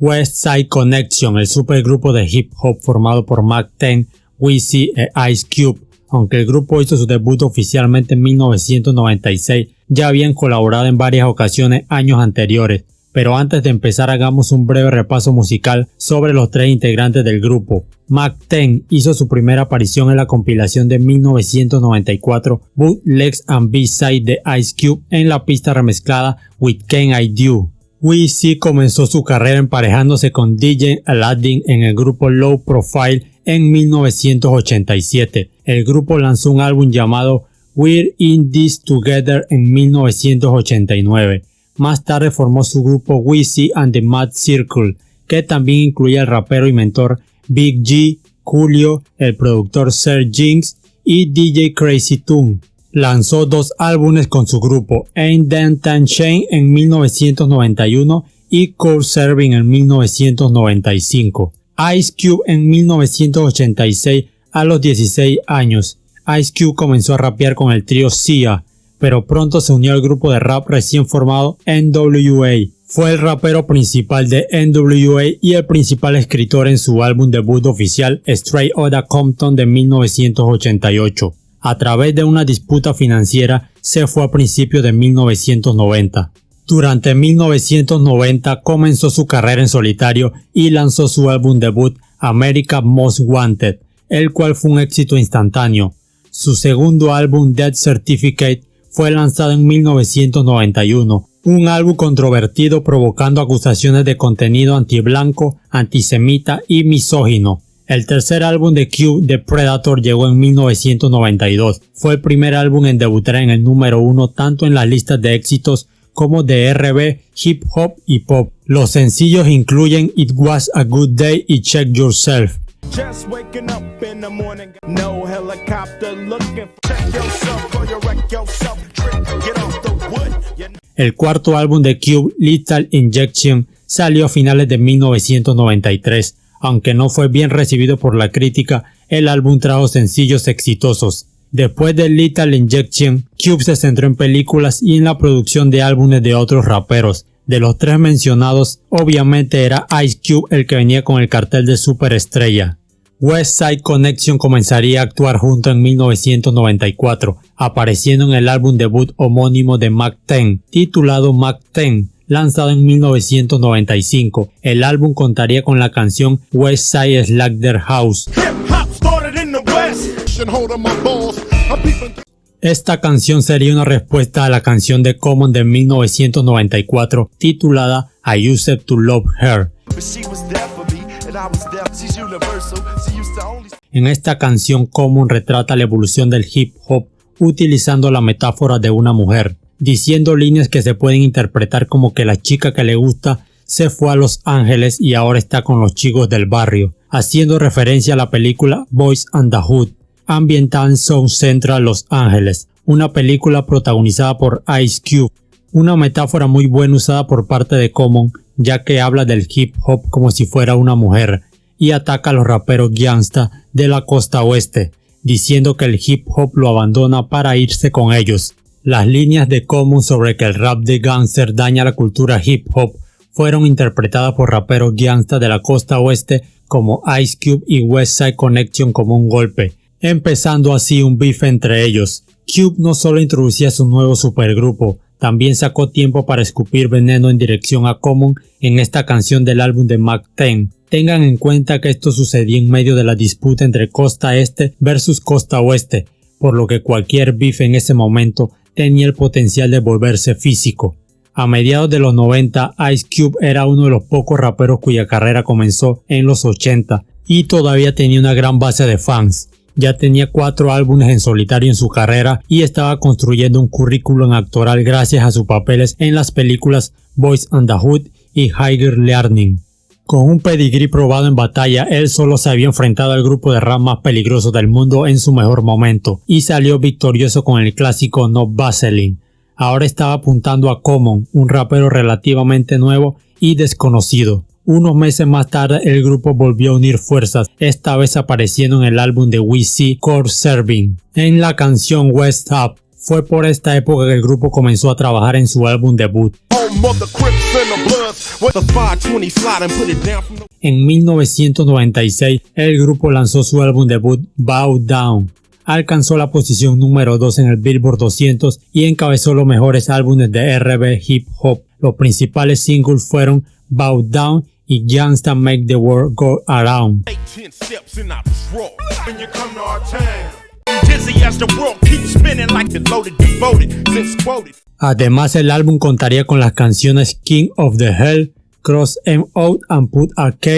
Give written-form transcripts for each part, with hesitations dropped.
West Side Connection, el supergrupo de hip hop formado por Mack 10, Weezy e Ice Cube. Aunque el grupo hizo su debut oficialmente en 1996, ya habían colaborado en varias ocasiones años anteriores. Pero antes de empezar hagamos un breve repaso musical sobre los tres integrantes del grupo. Mack 10 hizo su primera aparición en la compilación de 1994 Bootlegs and B-Side de Ice Cube en la pista remezclada With Can I Do. Weezy comenzó su carrera emparejándose con DJ Aladdin en el grupo Low Profile en 1987. El grupo lanzó un álbum llamado We're In This Together en 1989. Más tarde formó su grupo Weezy and the Mad Circle, que también incluía al rapero y mentor Big G, Coolio, el productor Sir Jinx y DJ Crazy Tune. Lanzó 2 álbumes con su grupo, Ain't Them Tan Shane en 1991 y Cold Serving en 1995. Ice Cube en 1986 a los 16 años. Ice Cube comenzó a rapear con el trío Sia, pero pronto se unió al grupo de rap recién formado NWA. Fue el rapero principal de NWA y el principal escritor en su álbum debut oficial Straight Outta Compton de 1988. A través de una disputa financiera se fue a principios de 1990. Durante 1990 comenzó su carrera en solitario y lanzó su álbum debut America's Most Wanted, el cual fue un éxito instantáneo. Su segundo álbum Death Certificate fue lanzado en 1991, un álbum controvertido provocando acusaciones de contenido antiblanco, antisemita y misógino. El tercer álbum de Cube, The Predator, llegó en 1992. Fue el primer álbum en debutar en el número 1 tanto en las listas de éxitos como de R&B, hip hop y pop. Los sencillos incluyen It Was a Good Day y Check Yourself. Just waking up in the morning, no helicopter looking, check yourself or you wreck yourself, get off the wood. El cuarto álbum de Cube, Lethal Injection, salió a finales de 1993. Aunque no fue bien recibido por la crítica, el álbum trajo sencillos exitosos. Después de Lethal Injection, Cube se centró en películas y en la producción de álbumes de otros raperos. De los tres mencionados, obviamente era Ice Cube el que venía con el cartel de superestrella. West Side Connection comenzaría a actuar junto en 1994, apareciendo en el álbum debut homónimo de Mack 10, titulado Mack 10. Lanzado en 1995, el álbum contaría con la canción West Side Slack Their House. Esta canción sería una respuesta a la canción de Common de 1994 titulada I Used to Love Her. En esta canción Common retrata la evolución del hip hop utilizando la metáfora de una mujer, diciendo líneas que se pueden interpretar como que la chica que le gusta se fue a Los Ángeles y ahora está con los chicos del barrio, haciendo referencia a la película Boys and the Hood, ambientada en South Central, Los Ángeles, una película protagonizada por Ice Cube. Una metáfora muy buena usada por parte de Common, ya que habla del hip hop como si fuera una mujer y ataca a los raperos gangsta de la costa oeste, diciendo que el hip hop lo abandona para irse con ellos. Las líneas de Common sobre que el rap de gangster daña la cultura hip hop fueron interpretadas por raperos gangsta de la costa oeste como Ice Cube y West Side Connection como un golpe, empezando así un beef entre ellos. Cube no solo introducía su nuevo supergrupo, también sacó tiempo para escupir veneno en dirección a Common en esta canción del álbum de Mack 10. Tengan en cuenta que esto sucedió en medio de la disputa entre costa este versus costa oeste, por lo que cualquier beef en ese momento tenía el potencial de volverse físico. A mediados de los 90, Ice Cube era uno de los pocos raperos cuya carrera comenzó en los 80 y todavía tenía una gran base de fans. Ya tenía 4 álbumes en solitario en su carrera y estaba construyendo un currículum actoral gracias a sus papeles en las películas Boys and the Hood y Higher Learning. Con un pedigrí probado en batalla, él solo se había enfrentado al grupo de rap más peligroso del mundo en su mejor momento y salió victorioso con el clásico No Vaseline. Ahora estaba apuntando a Common, un rapero relativamente nuevo y desconocido. Unos meses más tarde el grupo volvió a unir fuerzas, esta vez apareciendo en el álbum de Weezy Core Serving. En la canción West Up Fue por esta época que el grupo comenzó a trabajar en su álbum debut. En 1996, el grupo lanzó su álbum debut Bow Down. Alcanzó la posición número 2 en el Billboard 200 y encabezó los mejores álbumes de R&B Hip Hop. Los principales singles fueron Bow Down y Gangsta Make the World Go Around. Además, el álbum contaría con las canciones King of the Hell, Cross 'Em Out and Put a K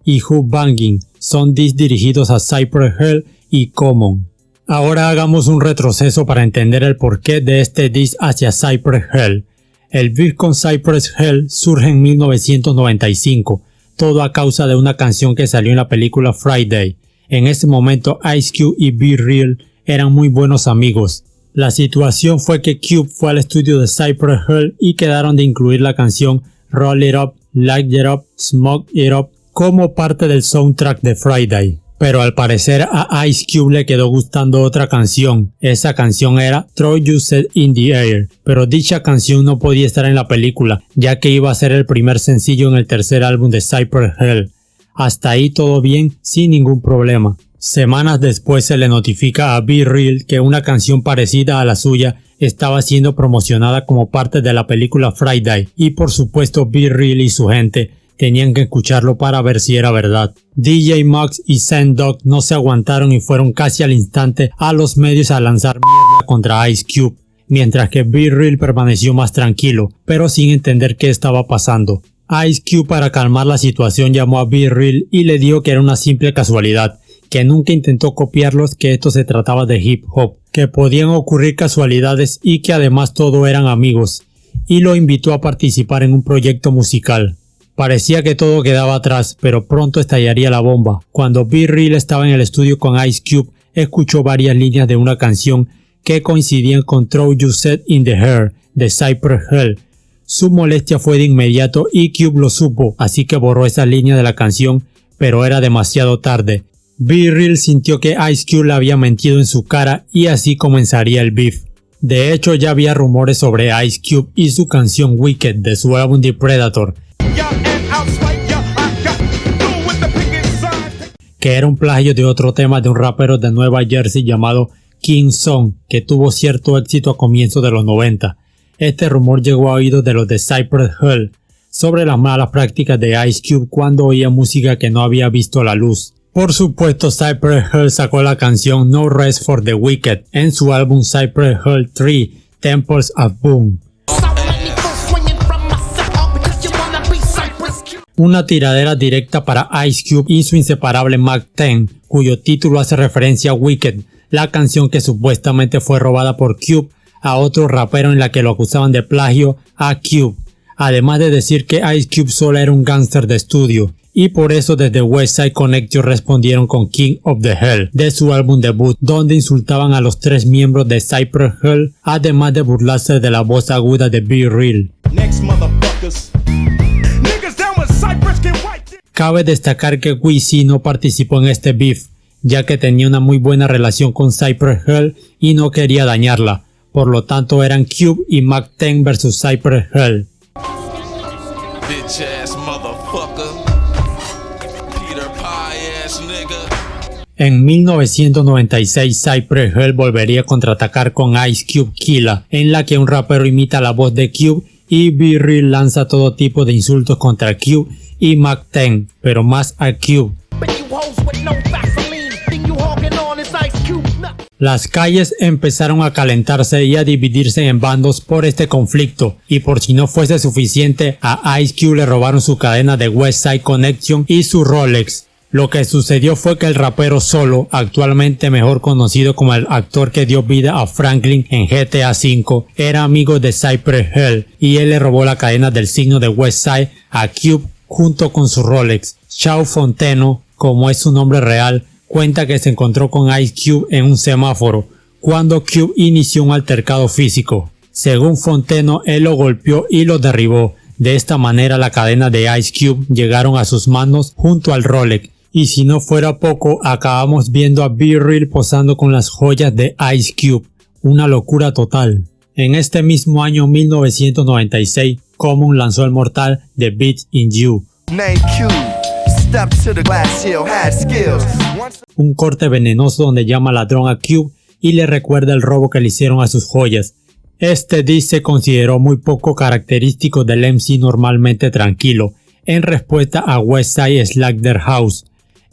y Who Bangin'. Son discs dirigidos a Cypress Hill y Common. Ahora hagamos un retroceso para entender el porqué de este diss hacia Cypress Hill. El beef con Cypress Hill surge en 1995, todo a causa de una canción que salió en la película Friday. En ese momento Ice Cube y B-Real eran muy buenos amigos. La situación fue que Cube fue al estudio de Cypress Hill y quedaron de incluir la canción Roll It Up, Light It Up, Smoke It Up como parte del soundtrack de Friday. Pero al parecer a Ice Cube le quedó gustando otra canción. Esa canción era Throw Yourself in the Air, pero dicha canción no podía estar en la película, ya que iba a ser el primer sencillo en el tercer álbum de Cypress Hill. Hasta ahí todo bien, sin ningún problema. Semanas después se le notifica a B-Real que una canción parecida a la suya estaba siendo promocionada como parte de la película Friday, y por supuesto B-Real y su gente tenían que escucharlo para ver si era verdad. DJ Muggs y Zen Dog no se aguantaron y fueron casi al instante a los medios a lanzar mierda contra Ice Cube, mientras que B-Real permaneció más tranquilo, pero sin entender qué estaba pasando. Ice Cube, para calmar la situación, llamó a B-Real y le dijo que era una simple casualidad, que nunca intentó copiarlos, que esto se trataba de hip hop, que podían ocurrir casualidades y que además todos eran amigos, y lo invitó a participar en un proyecto musical. Parecía que todo quedaba atrás, pero pronto estallaría la bomba. Cuando B-Real estaba en el estudio con Ice Cube, escuchó varias líneas de una canción que coincidían con Throw Yourself in the Air de Cypress Hill. Su molestia fue de inmediato y Cube lo supo, así que borró esa línea de la canción, pero era demasiado tarde. B-Real sintió que Ice Cube le había mentido en su cara y así comenzaría el beef. De hecho, ya había rumores sobre Ice Cube y su canción Wicked de su álbum The Predator, que era un plagio de otro tema de un rapero de Nueva Jersey llamado King Song, que tuvo cierto éxito a comienzos de los 90. Este rumor llegó a oídos de los de Cypress Hill sobre las malas prácticas de Ice Cube cuando oía música que no había visto la luz. Por supuesto, Cypress Hill sacó la canción No Rest for the Wicked en su álbum Cypress Hill 3 Temples of Boom. Una tiradera directa para Ice Cube y su inseparable Mack 10, cuyo título hace referencia a Wicked, la canción que supuestamente fue robada por Cube a otro rapero en la que lo acusaban de plagio a Cube, además de decir que Ice Cube solo era un gángster de estudio, y por eso desde Westside Connection respondieron con King of the Hell de su álbum debut, donde insultaban a los 3 miembros de Cypress Hill, además de burlarse de la voz aguda de B-Real. Cabe destacar que Weezy no participó en este beef, ya que tenía una muy buena relación con Cypress Hill y no quería dañarla, por lo tanto eran Cube y Mack 10 vs Cypress Hill. En 1996 Cypress Hill volvería a contraatacar con Ice Cube Killa, en la que un rapero imita la voz de Cube y B-Real lanza todo tipo de insultos contra Cube y Mack 10, pero más a Cube. Las calles empezaron a calentarse y a dividirse en bandos por este conflicto, y por si no fuese suficiente, a Ice Cube le robaron su cadena de Westside Connection y su Rolex. Lo que sucedió fue que el rapero Solo, actualmente mejor conocido como el actor que dio vida a Franklin en GTA V, era amigo de Cypress Hill y él le robó la cadena del signo de Westside a Cube junto con su Rolex. Shaw Fonteno, como es su nombre real, cuenta que se encontró con Ice Cube en un semáforo cuando Cube inició un altercado físico. Según Fonteno, él lo golpeó y lo derribó. De esta manera la cadena de Ice Cube llegaron a sus manos junto al Rolex. Y si no fuera poco, acabamos viendo a B-Real posando con las joyas de Ice Cube. Una locura total. En este mismo año 1996, Common lanzó el mortal The Beat in You, un corte venenoso donde llama ladrón a Cube y le recuerda el robo que le hicieron a sus joyas. Este diss se consideró muy poco característico del MC normalmente tranquilo, en respuesta a Westside Slaughter House.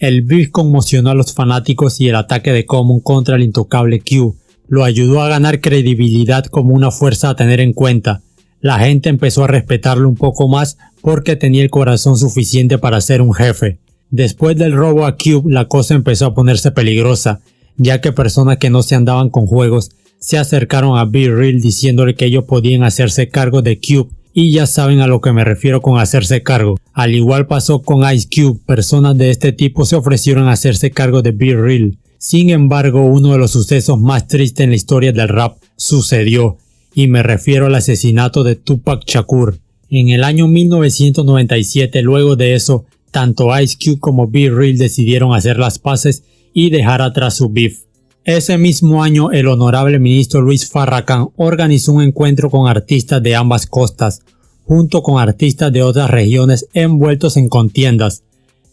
El beef conmocionó a los fanáticos y el ataque de Common contra el intocable Cube lo ayudó a ganar credibilidad como una fuerza a tener en cuenta. La gente empezó a respetarlo un poco más porque tenía el corazón suficiente para ser un jefe. Después del robo a Cube, la cosa empezó a ponerse peligrosa, ya que personas que no se andaban con juegos se acercaron a B-Real diciéndole que ellos podían hacerse cargo de Cube, y ya saben a lo que me refiero con hacerse cargo. Al igual pasó con Ice Cube, personas de este tipo se ofrecieron a hacerse cargo de B-Real. Sin embargo, uno de los sucesos más tristes en la historia del rap sucedió, y me refiero al asesinato de Tupac Shakur. En el año 1997, luego de eso, tanto Ice Cube como B-Real decidieron hacer las paces y dejar atrás su beef. Ese mismo año, el honorable ministro Luis Farrakhan organizó un encuentro con artistas de ambas costas, junto con artistas de otras regiones envueltos en contiendas.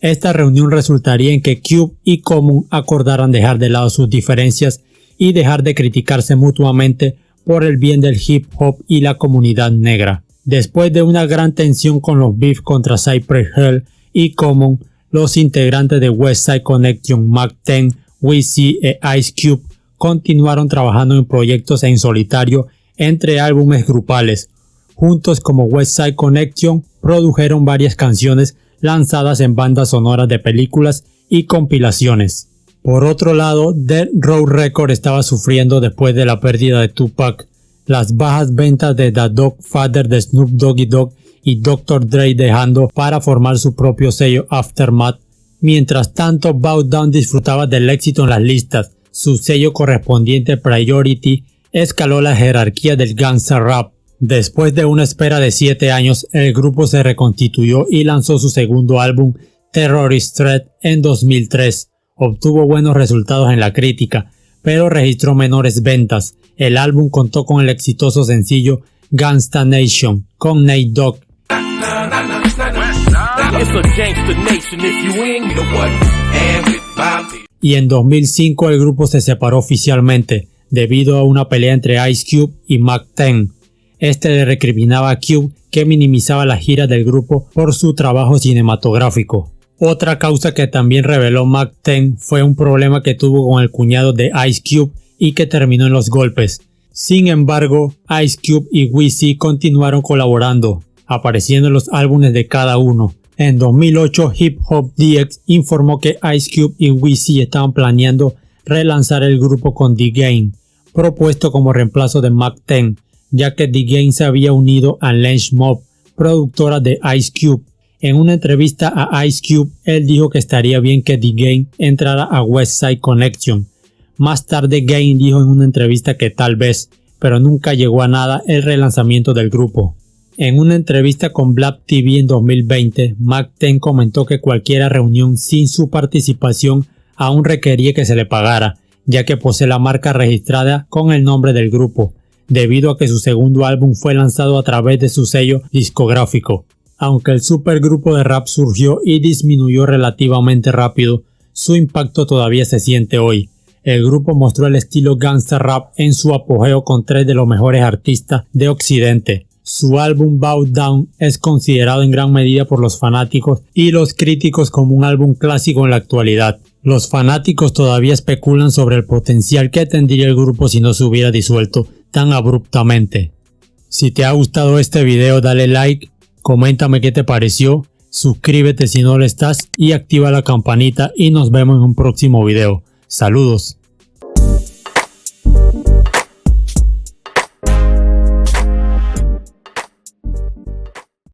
Esta reunión resultaría en que Cube y Common acordaran dejar de lado sus diferencias y dejar de criticarse mutuamente por el bien del hip hop y la comunidad negra. Después de una gran tensión con los beef contra Cypress Hill y Common, los integrantes de Westside Connection, Mack 10, Weezy e Ice Cube continuaron trabajando en proyectos en solitario entre álbumes grupales. Juntos como Westside Connection produjeron varias canciones lanzadas en bandas sonoras de películas y compilaciones. Por otro lado, Death Row Records estaba sufriendo después de la pérdida de Tupac, las bajas ventas de The Dog Father de Snoop Doggy Dogg y Dr. Dre dejando para formar su propio sello Aftermath. Mientras tanto, Bow Down disfrutaba del éxito en las listas. Su sello correspondiente Priority escaló la jerarquía del gangsta rap. Después de una espera de 7 años, el grupo se reconstituyó y lanzó su segundo álbum, Terrorist Threat, en 2003. Obtuvo buenos resultados en la crítica, pero registró menores ventas. El álbum contó con el exitoso sencillo Gangsta Nation, con Nate Dogg. Y en 2005 el grupo se separó oficialmente, debido a una pelea entre Ice Cube y Mack 10. Este le recriminaba a Cube que minimizaba la gira del grupo por su trabajo cinematográfico. Otra causa que también reveló Mack 10 fue un problema que tuvo con el cuñado de Ice Cube y que terminó en los golpes. Sin embargo, Ice Cube y Weezy continuaron colaborando, apareciendo en los álbumes de cada uno. En 2008, Hip Hop DX informó que Ice Cube y Weezy estaban planeando relanzar el grupo con The Game, propuesto como reemplazo de Mack 10, ya que The Game se había unido a Lynch Mob, productora de Ice Cube. En una entrevista a Ice Cube, él dijo que estaría bien que The Game entrara a Westside Connection. Más tarde, Game dijo en una entrevista que tal vez, pero nunca llegó a nada el relanzamiento del grupo. En una entrevista con Blab TV en 2020, Mack 10 comentó que cualquier reunión sin su participación aún requería que se le pagara, ya que posee la marca registrada con el nombre del grupo, debido a que su segundo álbum fue lanzado a través de su sello discográfico. Aunque el supergrupo de rap surgió y disminuyó relativamente rápido, su impacto todavía se siente hoy. El grupo mostró el estilo gangsta rap en su apogeo con 3 de los mejores artistas de Occidente. Su álbum Bow Down es considerado en gran medida por los fanáticos y los críticos como un álbum clásico en la actualidad. Los fanáticos todavía especulan sobre el potencial que tendría el grupo si no se hubiera disuelto tan abruptamente. Si te ha gustado este video, dale like, coméntame qué te pareció, suscríbete si no lo estás y activa la campanita y nos vemos en un próximo video. Saludos.